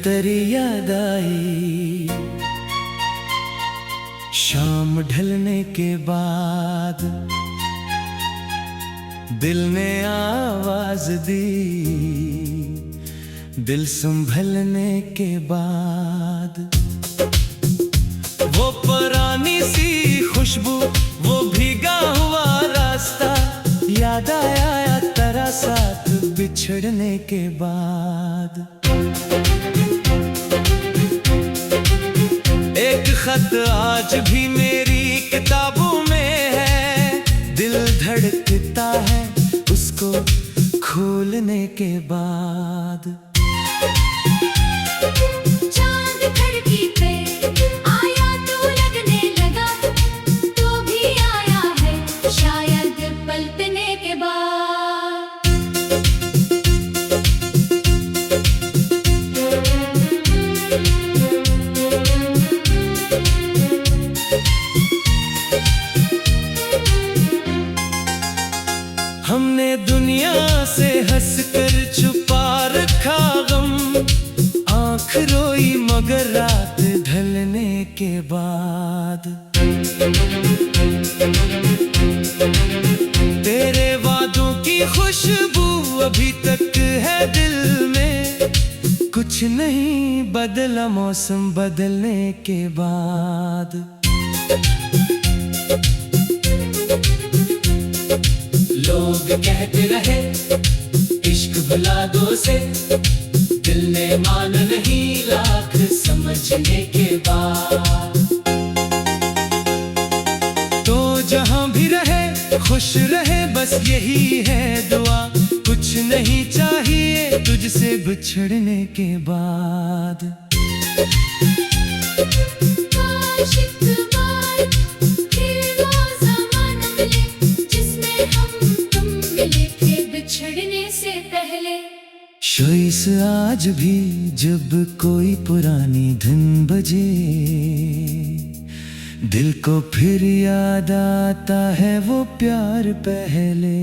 तेरी याद आई शाम ढलने के बाद, दिल ने आवाज दी दिल संभलने के बाद। वो पुरानी सी खुशबू, वो भीगा हुआ रास्ता, याद आया तेरा साथ बिछड़ने के बाद। एक खत आज भी मेरी किताबों में है, दिल धड़कता है उसको खोलने के बाद। चांद खिड़की पे आया तो लगने लगा, तो भी आया है शायद पलटने के बाद। हमने दुनिया से हंसकर छुपा रखा गम, आँख रोई मगर रात ढलने के बाद। तेरे वादों की खुशबू अभी तक है दिल में, कुछ नहीं बदला मौसम बदलने के बाद। लोग कहते रहे इश्क भुला दो से, दिल ने मान नहीं लाख समझने के बाद। तो जहां भी रहे खुश रहे बस यही है दुआ, कुछ नहीं चाहिए तुझसे बिछड़ने के बाद। शायस आज भी जब कोई पुरानी धुन बजे, दिल को फिर याद आता है वो प्यार पहले।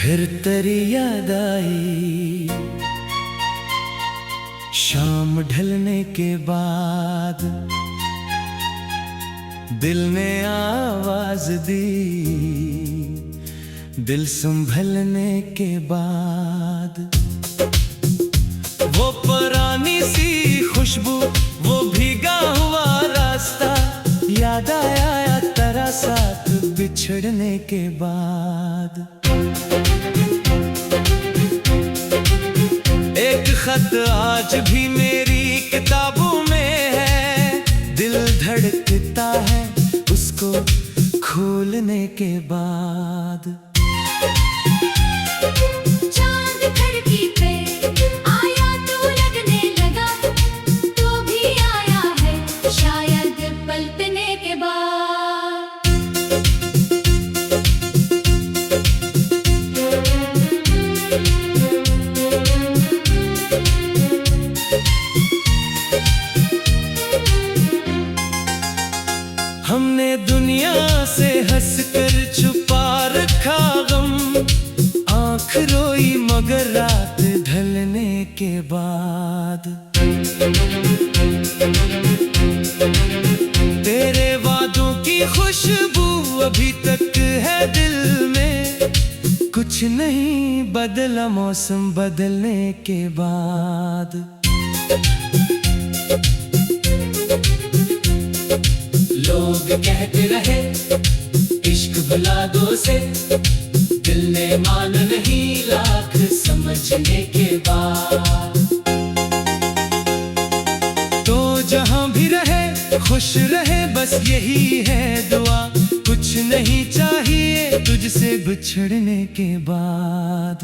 फिर तेरी याद आई शाम ढलने के बाद, दिल ने आवाज दी दिल संभलने के बाद। वो पुरानी सी खुशबू, वो भीगा हुआ रास्ता, याद आया तेरा साथ बिछड़ने के बाद। एक खत आज भी मेरी किताबों में है, दिल धड़कता है उसको खोलने के बाद। चांद खिड़की पे आया तो लगने लगा, तो भी आया है शायद पलटने के बाद। हमने दुनिया से हंसकर छुपा रखा गम, आँख रोई मगर रात ढलने के बाद। तेरे वादों की खुशबू अभी तक है दिल में, कुछ नहीं बदला मौसम बदलने के बाद। लोग कहते रहे इश्क भुला दो से, दिल ने मान नहीं लाख समझने के बाद। तो जहां भी रहे खुश रहे बस यही है दुआ, कुछ नहीं चाहिए तुझसे बिछड़ने के बाद।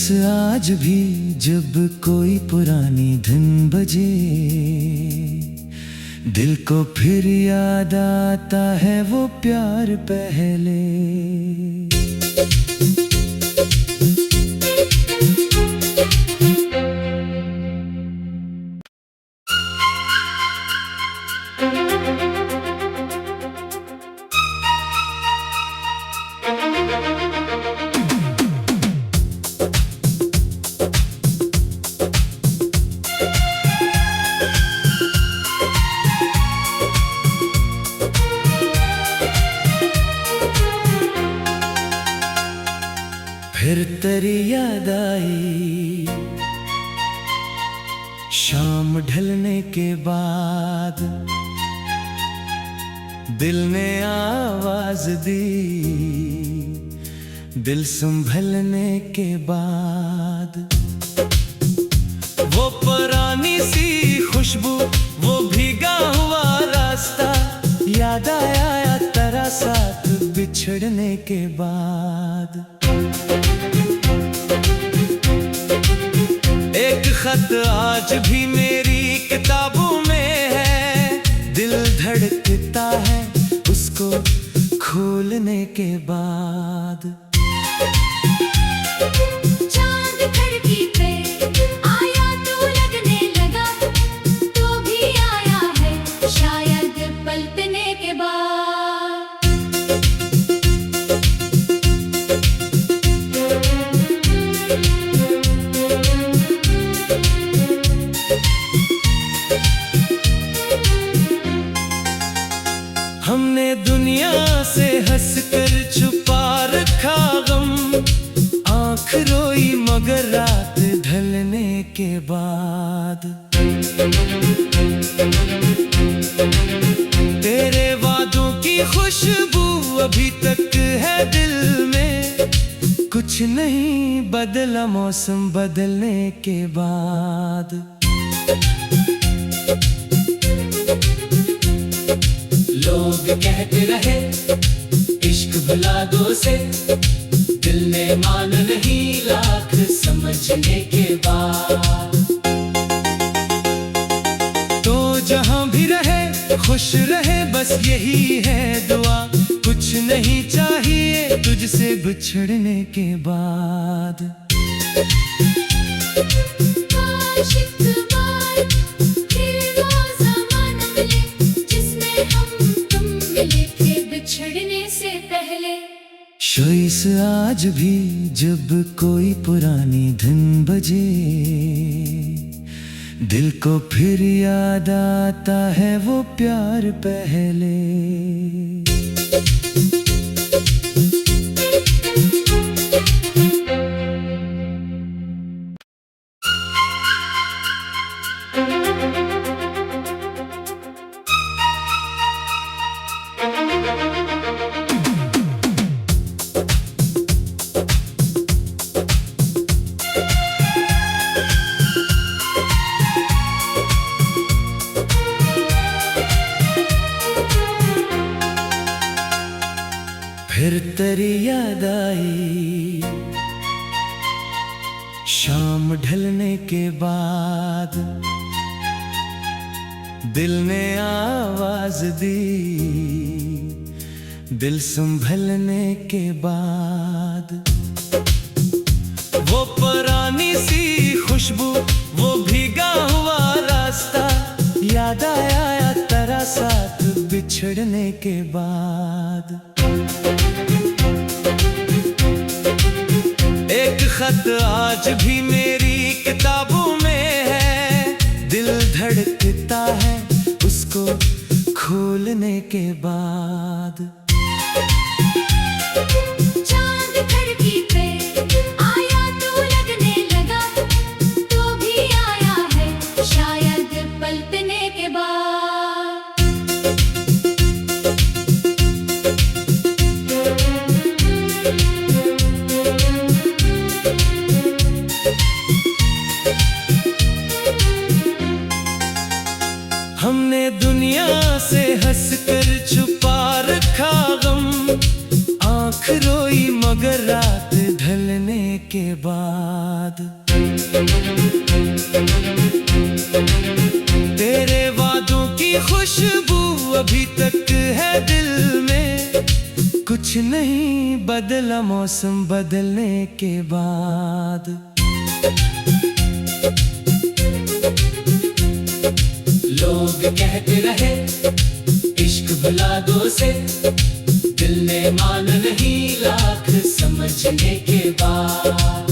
इस आज भी जब कोई पुरानी धुन बजे, दिल को फिर याद आता है वो प्यार पहले। फिर तेरी याद आई शाम ढलने के बाद, दिल ने आवाज दी दिल संभलने के बाद। वो पुरानी सी खुशबू, वो भीगा हुआ रास्ता, याद आया तेरा साथ बिछड़ने के बाद। एक खत आज भी मेरी किताबों में है, दिल धड़कता है उसको खोलने के बाद। चांद खिड़की पे आया तो लगने लगा, तो भी आया है शायद पलटने के बाद। हमने दुनिया से हंसकर छुपा रखा गम, आँख रोई मगर रात ढलने के बाद। तेरे वादों की खुशबू अभी तक है दिल में, कुछ नहीं बदला मौसम बदलने के बाद। लोग कहते रहे इश्क भुला दो से, दिल ने मान नहीं लाख समझने के बाद। तो जहां भी रहे खुश रहे बस यही है दुआ, कुछ नहीं चाहिए तुझसे बिछड़ने के बाद। काश एक बार फिर वो ज़माना मिले, जिसमें हम तुम मिले थे बिछड़ने से पहले। इस आज भी जब कोई पुरानी धुन बजे, दिल को फिर याद आता है वो प्यार पहले। फिर तेरी याद आई शाम ढलने के बाद, दिल ने आवाज दी दिल संभलने के बाद। वो पुरानी सी खुशबू, वो भीगा हुआ रास्ता, याद आया तेरा साथ बिछड़ने के बाद। एक खत आज भी मेरी किताबों में है, दिल धड़कता है उसको खोलने के बाद। चांद खिड़की पे आया तो लगने लगा, तो भी आया है शायद पलटने के बाद। हमने दुनिया से हंसकर छुपा रखा गम, आँख रोई मगर रात ढलने के बाद। तेरे वादों की खुशबू अभी तक है दिल में, कुछ नहीं बदला मौसम बदलने के बाद। लोग कहते रहे इश्क भुला दो से, दिल ने मान नहीं लाख समझने के बाद।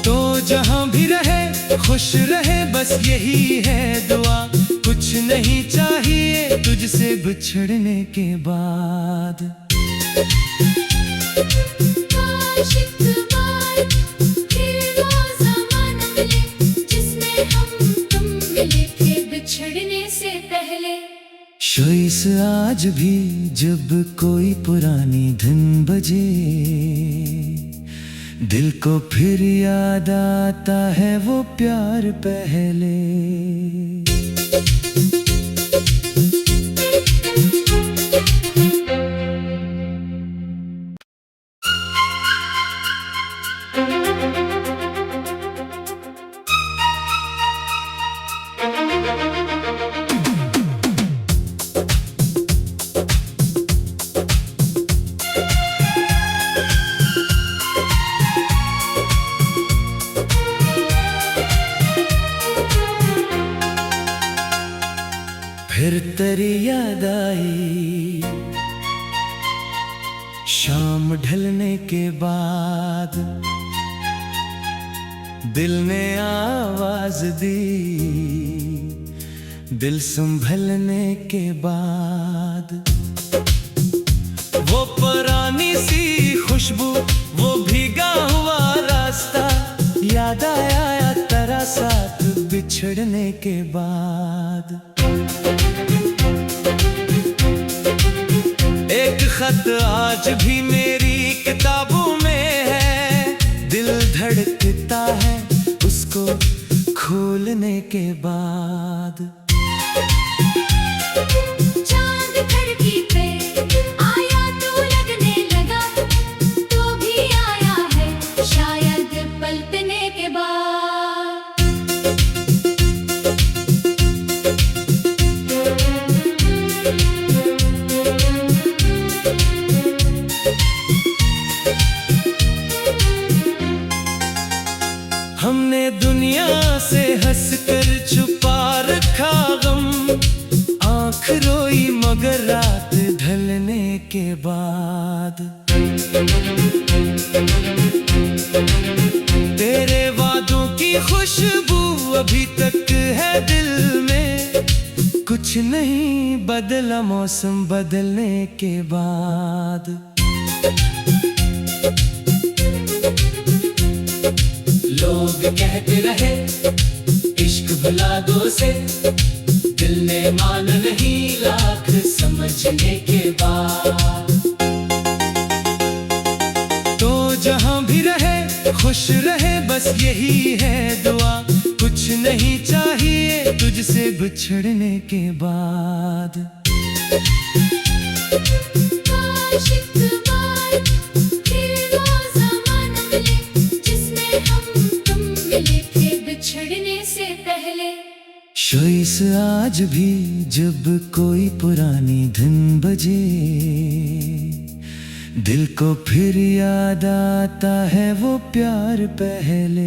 तो जहां भी रहे खुश रहे बस यही है दुआ, कुछ नहीं चाहिए तुझसे बिछड़ने के बाद। काश एक बार फिर वो ज़माना मिले, जिसमें हम तुम मिले थे बिछड़ने से पहले। शाइस आज भी जब कोई पुरानी धुन बजे, दिल को फिर याद आता है वो प्यार पहले। फिर तेरी याद आई शाम ढलने के बाद, दिल ने आवाज दी दिल संभलने के बाद। वो पुरानी सी खुशबू वो भीगा हुआ रास्ता, याद आया तेरा साथ बिछड़ने के बाद। एक खत आज भी मेरी किताबों में है, दिल धड़कता है उसको खोलने के बाद। चांद खिड़की पे आया तो लगने लगा, तो भी आया है शायद पलटने के बाद। हमने दुनिया से हंसकर छुपा रखा गम, आँख रोई मगर रात ढलने के बाद। तेरे वादों की खुशबू अभी तक है दिल में, कुछ नहीं बदला मौसम बदलने के बाद। लोग कहते रहे इश्क भुला दो से, दिल ने मान नहीं लाख समझने के बाद। तो जहां भी रहे खुश रहे बस यही है दुआ, कुछ नहीं चाहिए तुझसे बिछड़ने के बाद। काश एक बार फिर वो ज़माना मिले, जिसमें हम तुम मिले थे बिछड़ने से पहले। शाइस आज भी जब कोई पुरानी धुन बजे, दिल को फिर याद आता है वो प्यार पहले।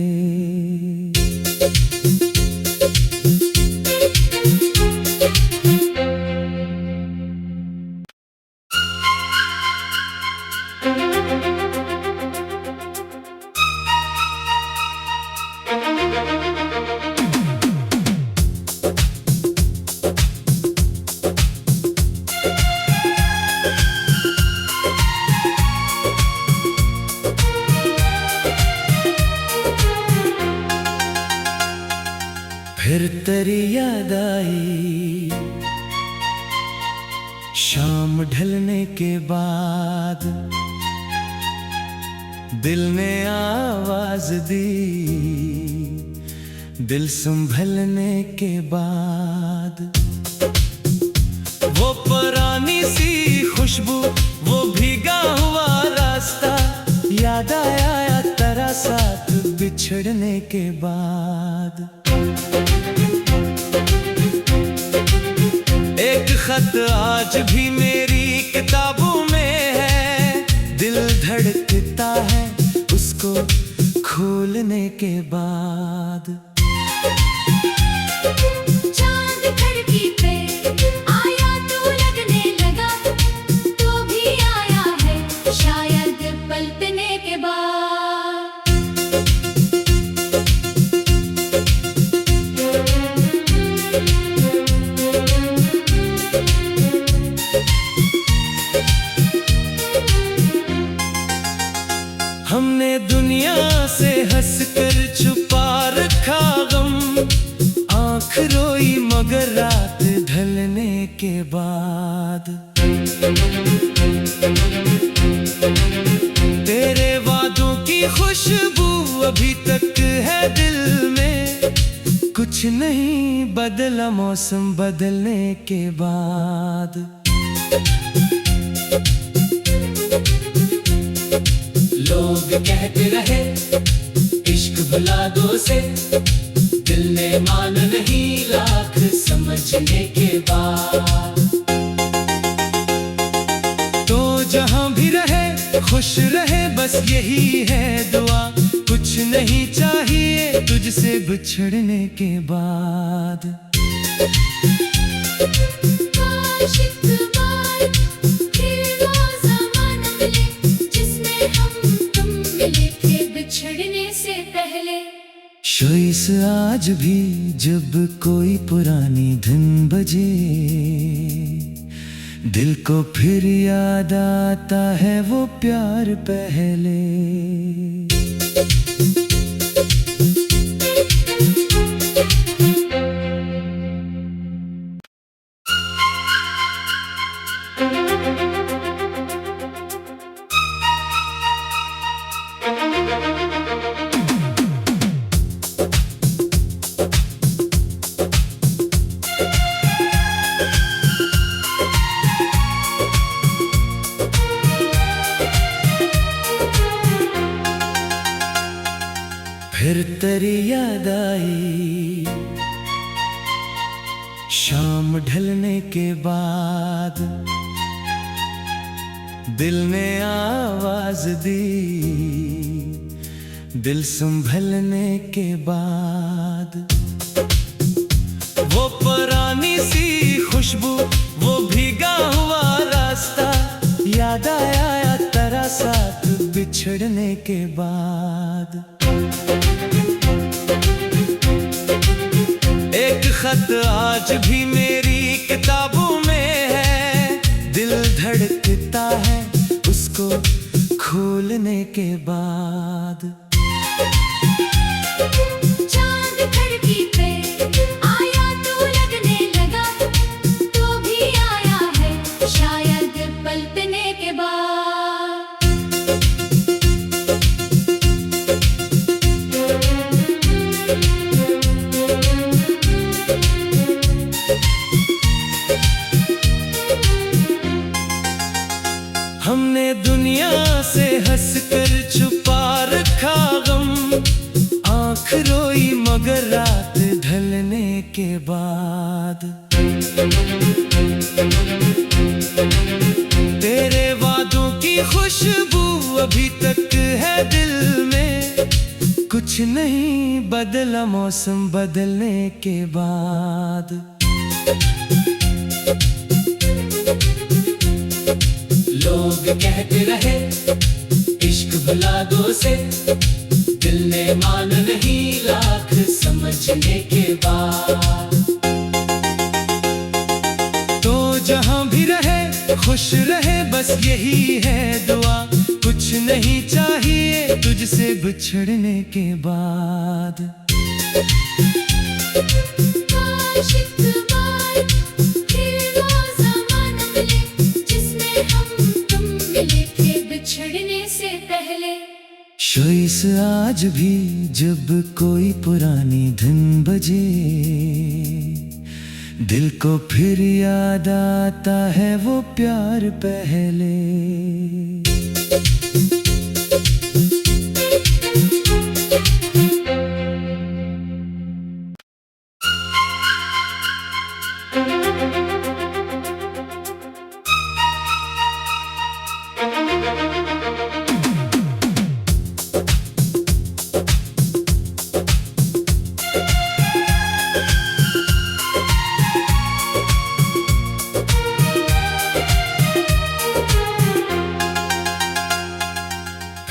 फिर तेरी याद आई शाम ढलने के बाद, दिल ने आवाज दी दिल संभलने के बाद। वो पुरानी सी खुशबू वो भीगा हुआ रास्ता, बिछड़ने के बाद। एक खत आज भी मेरी किताबों में है, दिल धड़कता है उसको खोलने के बाद। चांद खिड़की पे आया तो लगने लगा, तो भी आया है शायद पलटने के बाद। हमने दुनिया से हंसकर छुपा रखा गम, आँख रोई मगर रात ढलने के बाद। तेरे वादों की खुशबू अभी तक है दिल में, कुछ नहीं बदला मौसम बदलने के बाद। लोग कहते रहे इश्क भुला दो से, दिल ने मान नहीं लाख समझने के बाद। तो जहां भी रहे खुश रहे बस यही है दुआ, कुछ नहीं चाहिए तुझसे बिछड़ने के बाद। काश एक बार फिर वो ज़माना मिले, जिसमें हम तुम मिले थे बिछड़ने से पहले। शोइस आज भी जब कोई पुरानी धुन बजे, दिल को फिर याद आता है वो प्यार पहले। फिर तेरी याद आई शाम ढलने के बाद, दिल ने आवाज दी दिल संभलने के बाद। वो पुरानी सी खुशबू, वो भीगा हुआ रास्ता, याद आया तेरा साथ बिछड़ने के बाद। एक खत आज भी मेरी किताबों में है, दिल धड़कता है उसको खोलने के बाद। चांद खिड़की पे आया तो लगने लगा, तो भी आया है शायद पलटने के बाद। हमने दुनिया से हंसकर छुपा रखा गम, आँख रोई मगर रात ढलने के बाद। तेरे वादों की खुशबू अभी तक है दिल में, कुछ नहीं बदला मौसम बदलने के बाद। लोग कहते रहे इश्क भुला दो से, दिल ने मान नहीं लाख समझने के बाद। तो जहां भी रहे खुश रहे बस यही है दुआ, कुछ नहीं चाहिए तुझसे बिछड़ने के बाद। काश एक बार फिर वो ज़माना मिले, जिसमें हम तुम मिले थे बिछड़ने से पहले। शोइस आज भी जब कोई पुरानी धुन बजे, दिल को फिर याद आता है वो प्यार पहले।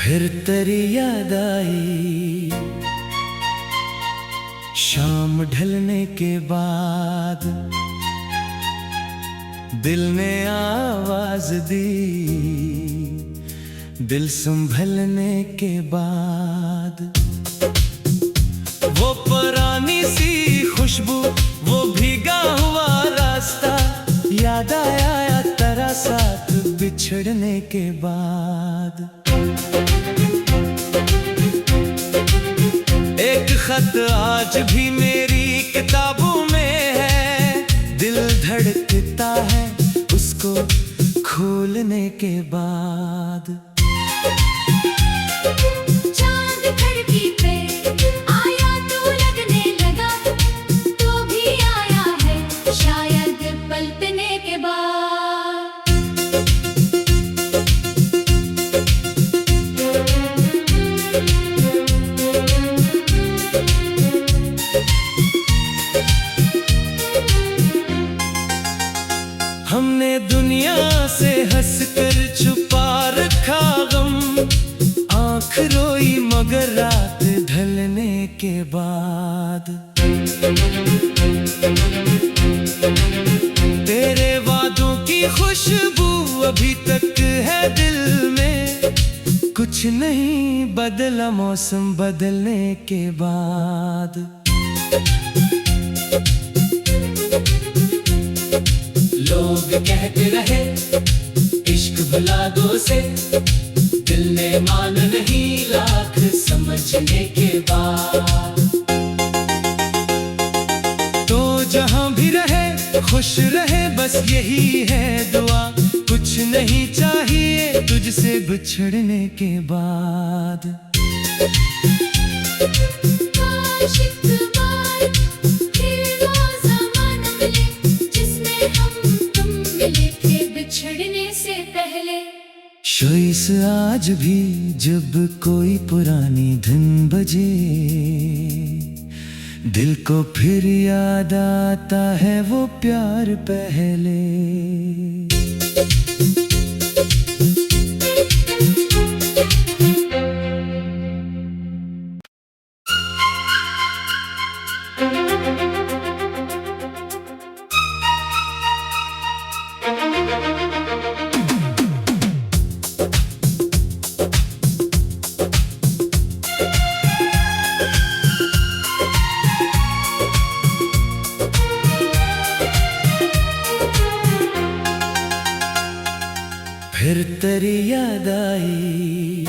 फिर तेरी याद आई शाम ढलने के बाद, दिल ने आवाज दी दिल संभलने के बाद। वो पुरानी सी खुशबू, वो भीगा हुआ रास्ता, याद आया तेरा साथ बिछड़ने के बाद। एक खत आज भी मेरी किताबों में है, दिल धड़कता है उसको खोलने के बाद। चांद खिड़की पे आया तो लगने लगा, तो भी आया है शायद पलटने के बाद। हमने दुनिया से हंसकर छुपा रखा गम, आँख रोई मगर रात ढलने के बाद। तेरे वादों की खुशबू अभी तक है दिल में, कुछ नहीं बदला मौसम बदलने के बाद। लोग कहते रहे इश्क भुला दो से, दिल ने मान नहीं लाख समझने के बाद। तो जहां भी रहे खुश रहे बस यही है दुआ, कुछ नहीं चाहिए तुझसे बिछड़ने के बाद। काश एक बार फिर वो ज़माना मिले, जिसमें हम तुम मिले थे बिछड़ने से पहले। शोइस आज भी जब कोई पुरानी धुन बजे, दिल को फिर याद आता है वो प्यार पहले। फिर तेरी याद आई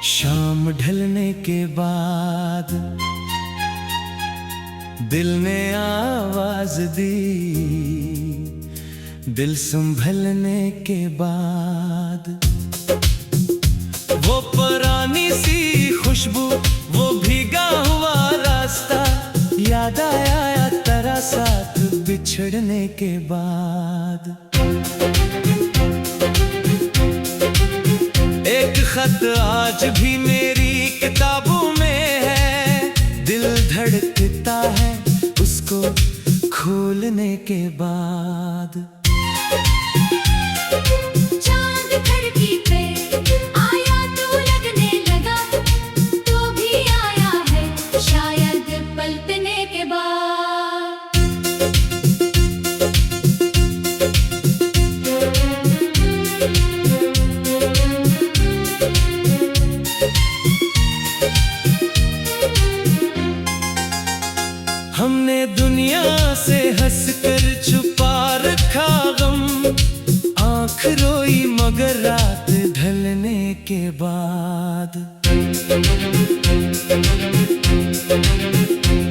शाम ढलने के बाद, दिल ने आवाज दी दिल संभलने के बाद। वो पुरानी सी खुशबू, वो भीगा हुआ रास्ता, याद आया तेरा साथ बिछड़ने के बाद। एक खत आज भी मेरी किताबों में है, दिल धड़कता है उसको खोलने के बाद। चांद खिड़की पे आया तो लगने लगा, तो भी आया है शायद पलटने के बाद। हमने दुनिया से हंसकर छुपा रखा गम, आँख रोई मगर रात ढलने के बाद।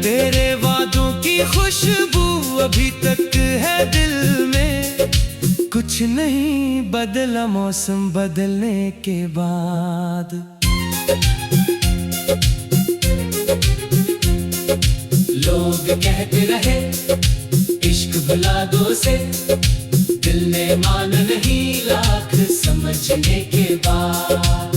तेरे वादों की खुशबू अभी तक है दिल में, कुछ नहीं बदला मौसम बदलने के बाद। लोग कहते रहे इश्क भुला दो से, दिल ने मान नहीं लाख समझने के बाद।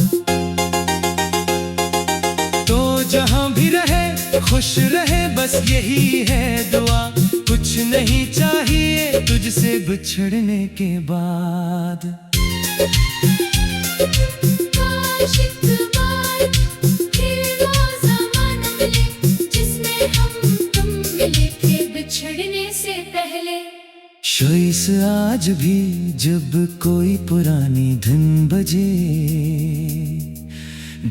तो जहां भी रहे खुश रहे, बस यही है दुआ। कुछ नहीं चाहिए तुझसे बिछड़ने के बाद। काश एक बार फिर वो ज़माना मिले, जिसमें हम तुम मिले थे बिछड़ने से पहले। शोइस आज भी जब कोई पुरानी धुन बजे,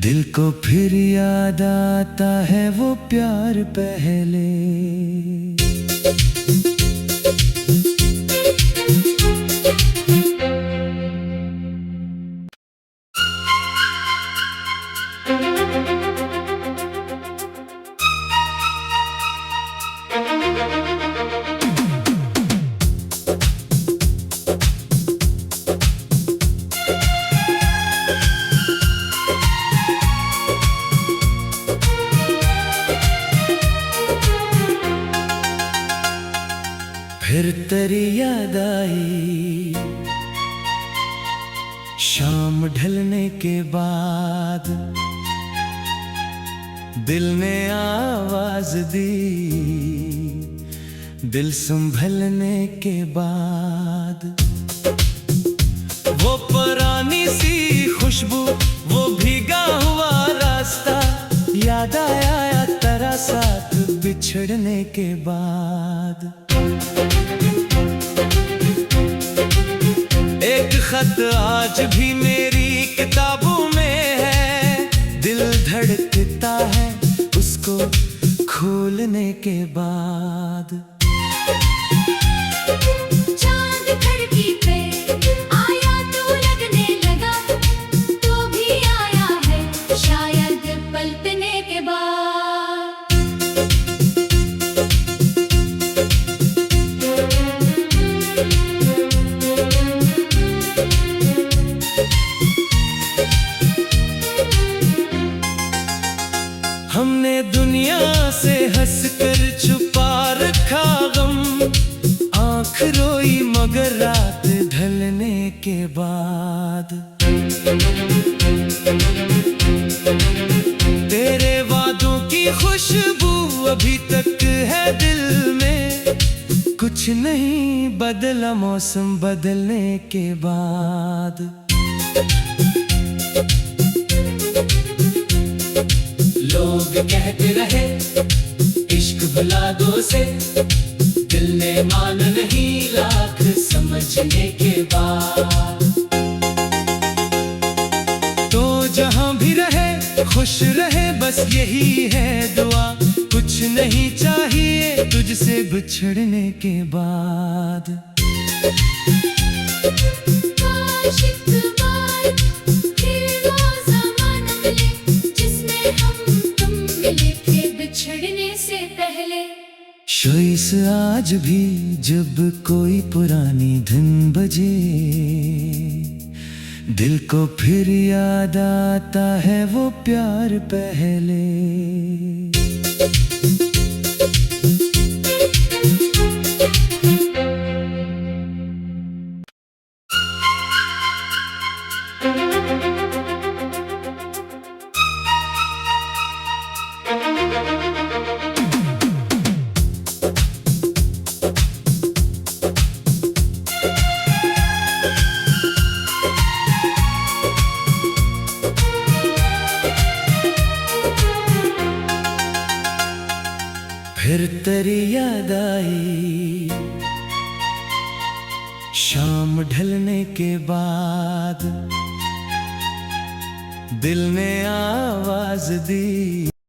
दिल को फिर याद आता है वो प्यार पहले। फिर तेरी याद आई शाम ढलने के बाद, दिल ने आवाज दी दिल संभलने के बाद। वो पुरानी सी खुशबू, वो भीगा हुआ रास्ता, याद आया तेरा साथ बिछड़ने के बाद। एक खत आज भी मेरी किताबों में है, दिल धड़कता है उसको खोलने के बाद। चांद खिड़की पे आया तो लगने लगा, तो भी आया है शायद पलटने के बाद। हमने दुनिया से हंसकर छुपा रखा गम, आँख रोई मगर रात ढलने के बाद। तेरे वादों की खुशबू अभी तक है दिल में, कुछ नहीं बदला मौसम बदलने के बाद। लोग कहते रहे इश्क भुला दो से, दिल ने मान नहीं लाख समझने के बाद। तो जहां भी रहे खुश रहे, बस यही है दुआ। कुछ नहीं चाहिए तुझसे बिछड़ने के बाद। काश एक बार फिर वो ज़माना मिले, जिसमें हम तुम मिले थे बिछड़ने से पहले। शोइस आज भी जब कोई पुरानी धुन बजे, दिल को फिर याद आता है वो प्यार पहले। फिर तेरी याद आई शाम ढलने के बाद, दिल ने आवाज दी